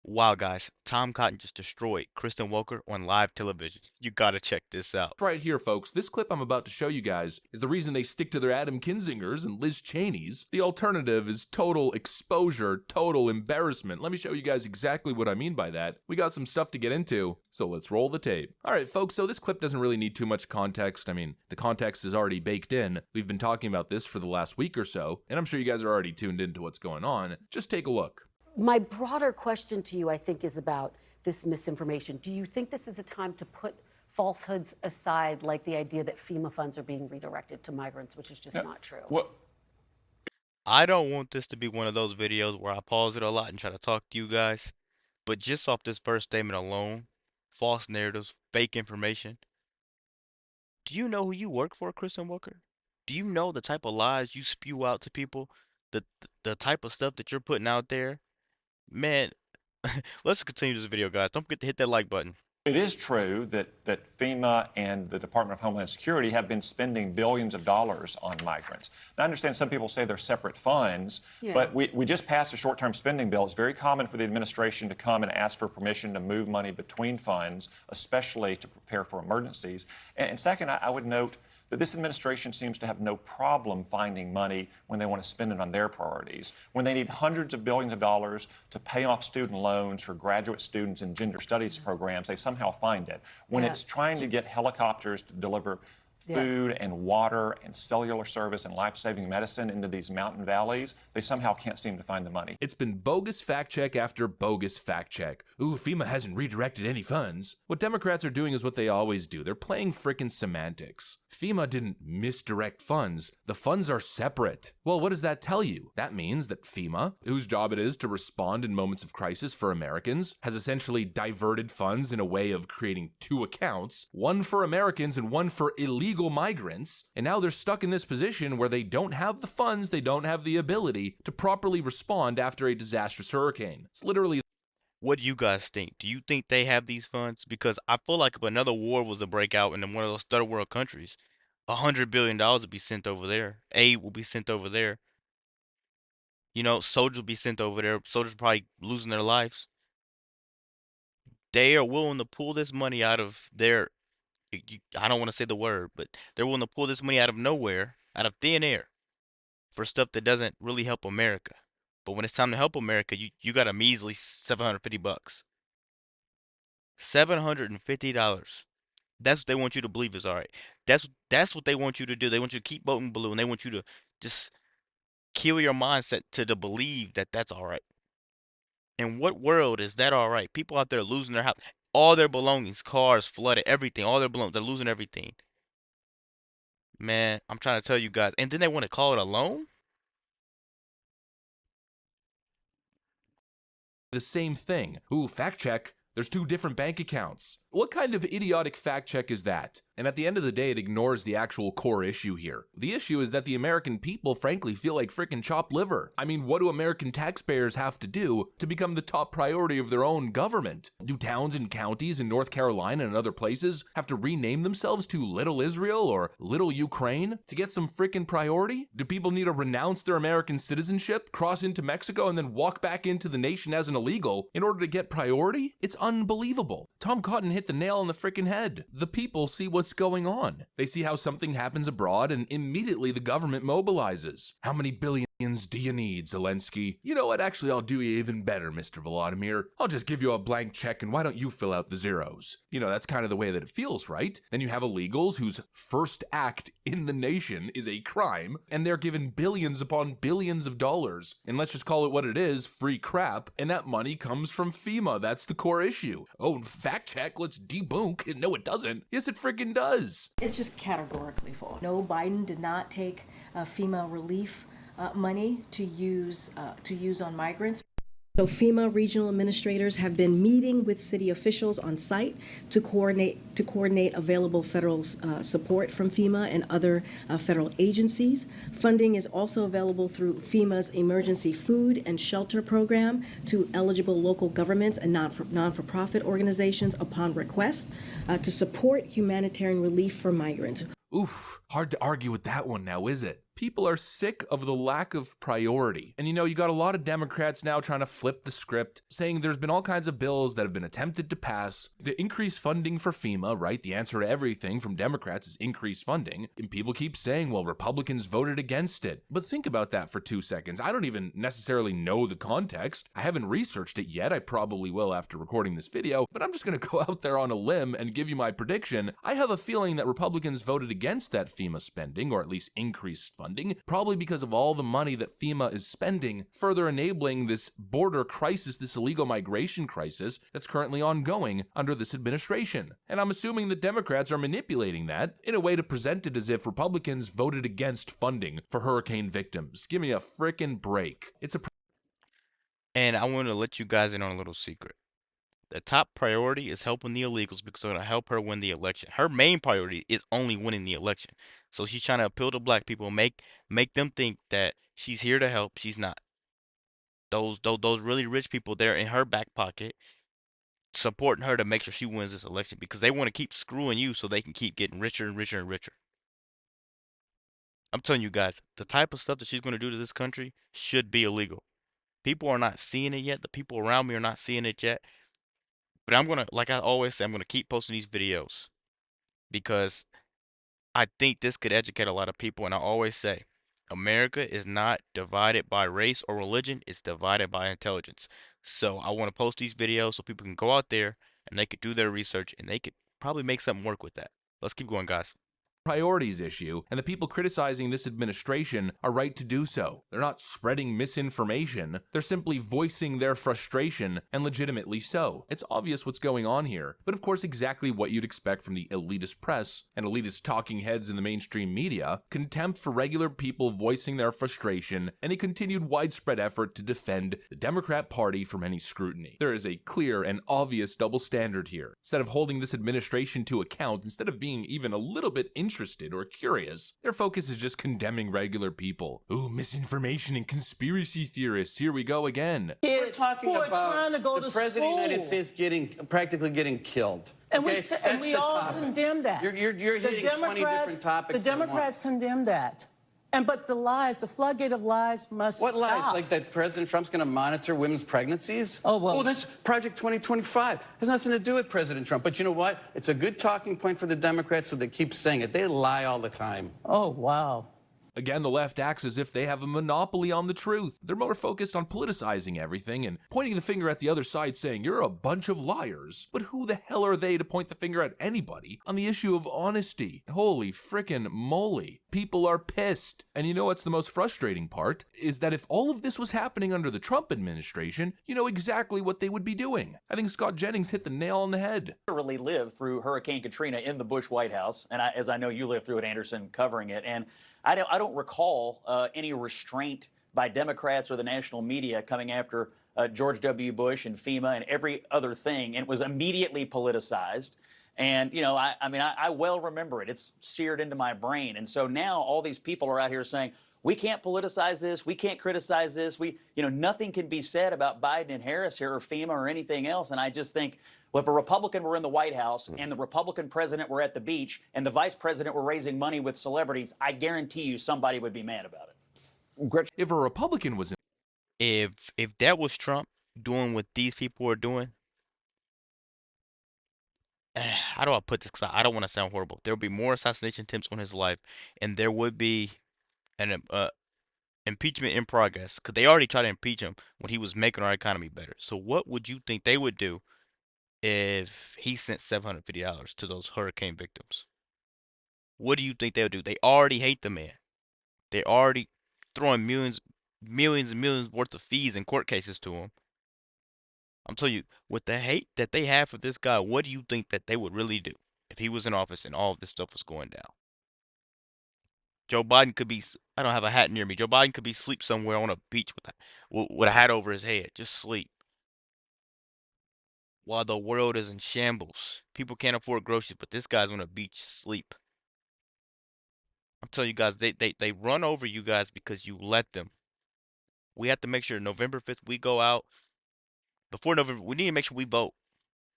Wow, guys, Tom Cotton just destroyed Kristen Welker on live television. You gotta check this out. Right here, folks, this clip I'm about to show you guys is the reason they stick to their Adam Kinzingers and Liz Cheneys. The alternative is total exposure, total embarrassment. Let me show you guys exactly what I mean by that. We got some stuff to get into, so let's roll the tape. All right, folks, so this clip doesn't really need too much context. I mean, the context is already baked in. We've been talking about this for the last week or so, and I'm sure you guys are already tuned into what's going on. Just take a look. My broader question to you, I think, is about this misinformation. Do you think this is a time to put falsehoods aside, like the idea that FEMA funds are being redirected to migrants, which is just not true? Well, I don't want this to be one of those videos where I pause it a lot and try to talk to you guys, but just off this first statement alone, false narratives, fake information. Do you know who you work for, Kristen Welker? Do you know the type of lies you spew out to people? The type of stuff that you're putting out there? Man, let's continue this video, guys. Don't forget to hit that like button. it is true that FEMA and the Department of Homeland Security have been spending billions of dollars on migrants. Now, I understand some people say they're separate funds, but we just passed a short-term spending bill. It's very common for the administration to come and ask for permission to move money between funds, especially to prepare for emergencies. And second, I would note that this administration seems to have no problem finding money when they want to spend it on their priorities. When they need hundreds of billions of dollars to pay off student loans for graduate students in gender studies programs, they somehow find it. When it's trying to get helicopters to deliver food and water and cellular service and life-saving medicine into these mountain valleys, they somehow can't seem to find the money. It's been bogus fact check after bogus fact check. Ooh, FEMA hasn't redirected any funds. What Democrats are doing is what they always do. They're playing frickin' semantics. FEMA didn't misdirect funds. The funds are separate. Well, what does that tell you? That means that FEMA, whose job it is to respond in moments of crisis for Americans, has essentially diverted funds in a way of creating two accounts, one for Americans and one for illegal migrants, and now they're stuck in this position where they don't have the funds, they don't have the ability to properly respond after a disastrous hurricane. It's literally. What do you guys think? Do you think they have these funds? Because I feel like if another war was to break out in one of those third world countries, $100 billion would be sent over there. Aid will be sent over there. You know, soldiers will be sent over there. Soldiers probably losing their lives. They are willing to pull this money out of their, I don't want to say the word, but they're willing to pull this money out of nowhere, out of thin air, for stuff that doesn't really help America. But when it's time to help America, you got a measly $750. $750. That's what they want you to believe is all right. That's what they want you to do. They want you to keep voting blue, and they want you to just kill your mindset to believe that that's all right. In what world is that all right? People out there losing their house, all their belongings, cars flooded, everything, all their belongings, they're losing everything. Man, I'm trying to tell you guys. And then they want to call it a loan? The same thing. Ooh, fact check. There's two different bank accounts. What kind of idiotic fact check is that? And at the end of the day, it ignores the actual core issue here. The issue is that the American people, frankly, feel like frickin' chopped liver. I mean, what do American taxpayers have to do to become the top priority of their own government? Do towns and counties in North Carolina and other places have to rename themselves to Little Israel or Little Ukraine to get some frickin' priority? Do people need to renounce their American citizenship, cross into Mexico, and then walk back into the nation as an illegal in order to get priority? It's unbelievable. Tom Cotton hit the nail on the frickin' head. The people see what's going on. They see how something happens abroad and immediately the government mobilizes. How many billions do you need, Zelensky? You know what, actually I'll do you even better, Mr. Volodymyr. I'll just give you a blank check and why don't you fill out the zeros? You know, that's kind of the way that it feels, right? Then you have illegals whose first act in the nation is a crime and they're given billions upon billions of dollars. And let's just call it what it is, free crap. And that money comes from FEMA. That's the core issue. Oh, fact check, let's debunk. No, it doesn't. Yes, it friggin' does. It's just categorically false. No, Biden did not take FEMA relief money to use on migrants. So FEMA regional administrators have been meeting with city officials on site to coordinate available federal support from FEMA and other federal agencies. Funding is also available through FEMA's emergency food and shelter program to eligible local governments and non-for-profit organizations upon request to support humanitarian relief for migrants. Oof, hard to argue with that one now, is it? People are sick of the lack of priority. And you got a lot of Democrats now trying to flip the script, saying there's been all kinds of bills that have been attempted to pass. The increased funding for FEMA, right? The answer to everything from Democrats is increased funding. And people keep saying, well, Republicans voted against it. But think about that for 2 seconds. I don't even necessarily know the context. I haven't researched it yet. I probably will after recording this video, but I'm just going to go out there on a limb and give you my prediction. I have a feeling that Republicans voted against that FEMA spending, or at least increased funding, probably because of all the money that FEMA is spending, further enabling this border crisis, this illegal migration crisis that's currently ongoing under this administration. And I'm assuming that Democrats are manipulating that in a way to present it as if Republicans voted against funding for hurricane victims. Give me a frickin' break. And I want to let you guys in on a little secret. The top priority is helping the illegals because they're going to help her win the election. Her main priority is only winning the election. So she's trying to appeal to black people, make them think that she's here to help. She's not. Those really rich people there in her back pocket supporting her to make sure she wins this election because they want to keep screwing you so they can keep getting richer and richer and richer. I'm telling you guys, the type of stuff that she's going to do to this country should be illegal. People are not seeing it yet. The people around me are not seeing it yet. But I'm going to, like I always say, I'm going to keep posting these videos because I think this could educate a lot of people. And I always say, America is not divided by race or religion. It's divided by intelligence. So I want to post these videos so people can go out there and they could do their research and they could probably make something work with that. Let's keep going, guys. Priorities issue, and the people criticizing this administration are right to do so. They're not spreading misinformation, they're simply voicing their frustration, and legitimately so. It's obvious what's going on here, but of course exactly what you'd expect from the elitist press and elitist talking heads in the mainstream media: contempt for regular people voicing their frustration, and a continued widespread effort to defend the Democrat Party from any scrutiny. There is a clear and obvious double standard here. Instead of holding this administration to account, instead of being even a little bit interested or curious, their focus is just condemning regular people. Ooh, misinformation and conspiracy theorists, here we go again. We're talking about trying to go the to president of the United school. States practically getting killed. And Okay? and That's we the all topic. condemn that. You're hitting 20 different topics. The at Democrats once. condemn that. But the lies, the floodgate of lies must What lies? stop. Like that President Trump's going to monitor women's pregnancies? Oh, well. Oh, that's Project 2025. Has nothing to do with President Trump. But you know what? It's a good talking point for the Democrats, so they keep saying it. They lie all the time. Oh, wow. Again, the left acts as if they have a monopoly on the truth. They're more focused on politicizing everything and pointing the finger at the other side saying, you're a bunch of liars. But who the hell are they to point the finger at anybody on the issue of honesty? Holy frickin' moly. People are pissed. And you know what's the most frustrating part? Is that if all of this was happening under the Trump administration, you know exactly what they would be doing. I think Scott Jennings hit the nail on the head. Literally lived through Hurricane Katrina in the Bush White House, and as I know you lived through it, Anderson, covering it. And I don't recall any restraint by Democrats or the national media coming after George W. Bush and FEMA and every other thing. And it was immediately politicized. And, you know, I well remember it. It's seared into my brain. And so now all these people are out here saying, we can't politicize this. We can't criticize this. Nothing can be said about Biden and Harris here or FEMA or anything else. And I just think, well, if a Republican were in the White House and the Republican president were at the beach and the vice president were raising money with celebrities, I guarantee you somebody would be mad about it. If a Republican was If that was Trump doing what these people are doing, how do I put this? 'Cause I don't want to sound horrible. There would be more assassination attempts on his life, and there would be an impeachment in progress. Because they already tried to impeach him when he was making our economy better. So what would you think they would do if he sent $750 to those hurricane victims? What do you think they would do? They already hate the man. They already throwing millions and millions worth of fees and court cases to him. I'm telling you, with the hate that they have for this guy, what do you think that they would really do if he was in office and all of this stuff was going down? Joe Biden could be, I don't have a hat near me. Joe Biden could be asleep somewhere on a beach with a hat over his head, just sleep. While the world is in shambles. People can't afford groceries, but this guy's on a beach sleep. I'm telling you guys, they run over you guys because you let them. We have to make sure November 5th we go out. Before November, we need to make sure we vote.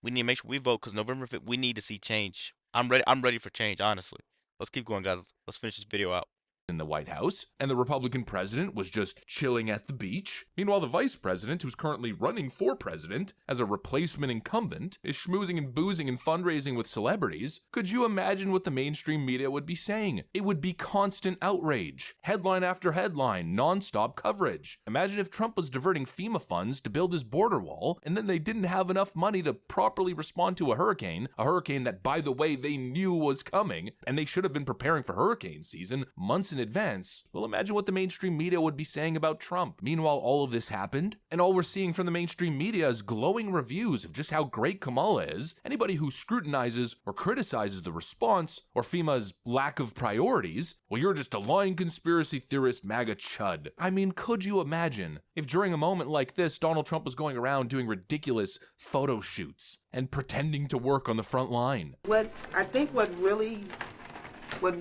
We need to make sure we vote because November 5th, we need to see change. I'm ready for change, honestly. Let's keep going, guys. Let's finish this video out. in the White House, and the Republican president was just chilling at the beach. Meanwhile, the vice president, who's currently running for president as a replacement incumbent, is schmoozing and boozing and fundraising with celebrities. Could you imagine what the mainstream media would be saying? It would be constant outrage. Headline after headline, non-stop coverage. Imagine if Trump was diverting FEMA funds to build his border wall, and then they didn't have enough money to properly respond to a hurricane that, by the way, they knew was coming, and they should have been preparing for hurricane season months in advance. Well, imagine what the mainstream media would be saying about Trump. Meanwhile, all of this happened, and all we're seeing from the mainstream media is glowing reviews of just how great Kamala is. Anybody who scrutinizes or criticizes the response or FEMA's lack of priorities, well, you're just a lying conspiracy theorist MAGA chud. I mean, could you imagine if during a moment like this, Donald Trump was going around doing ridiculous photo shoots and pretending to work on the front line? What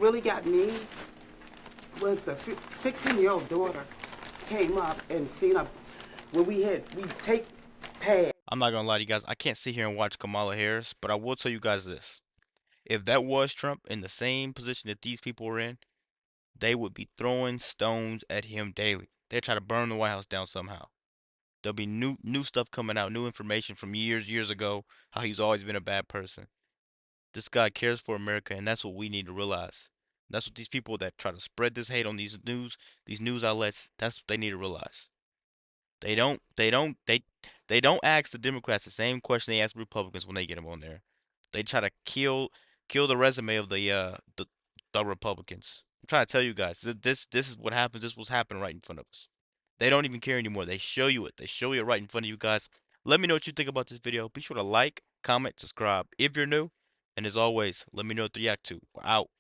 really got me was the 16-year-old daughter came up and seen a when we take pads. I'm not gonna lie to you guys, I can't sit here and watch Kamala Harris, but I will tell you guys this. If that was Trump in the same position that these people were in, they would be throwing stones at him daily. They'd try to burn the White House down somehow. There'll be new stuff coming out, new information from years ago, how he's always been a bad person. This guy cares for America, and that's what we need to realize. That's what these people that try to spread this hate on these news outlets, that's what they need to realize. They don't ask the Democrats the same question they ask Republicans when they get them on there. They try to kill the resume of the Republicans. I'm trying to tell you guys, this is what happens. This was happening right in front of us. They don't even care anymore. They show you it. They show you it right in front of you guys. Let me know what you think about this video. Be sure to like, comment, subscribe if you're new. And as always, let me know what to react to. We're out.